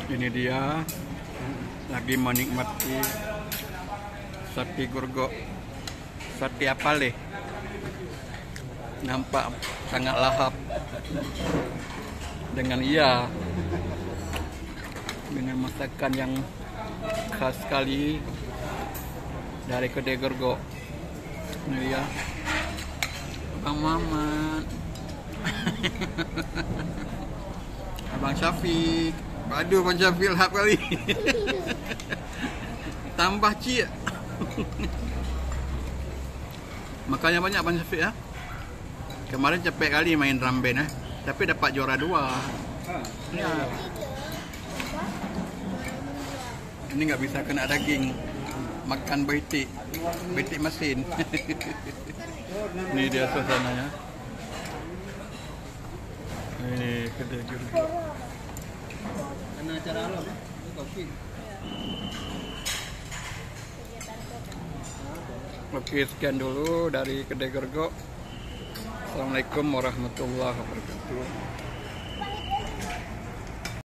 Ini dia lagi menikmati sate Grogok, sate apale. Nampak sangat lahap dengan masakan yang khas sekali dari kedai Grogok. Ini dia Abang Mamat, Abang Syafiq. Aduh, Abang Syafiq lahap kali. Tambah cik. Makanya banyak Abang Syafiq ya. Kemarin cepet kali main drum band tapi dapat juara 2. Ya. Ini nggak bisa kena daging. Makan betik mesin. Ini dia suasananya. Ini kedai Grogok. Karena acara alam, kopi. Oke, sekian dulu dari kedai Grogok. Assalamualaikum warahmatullahi wabarakatuh.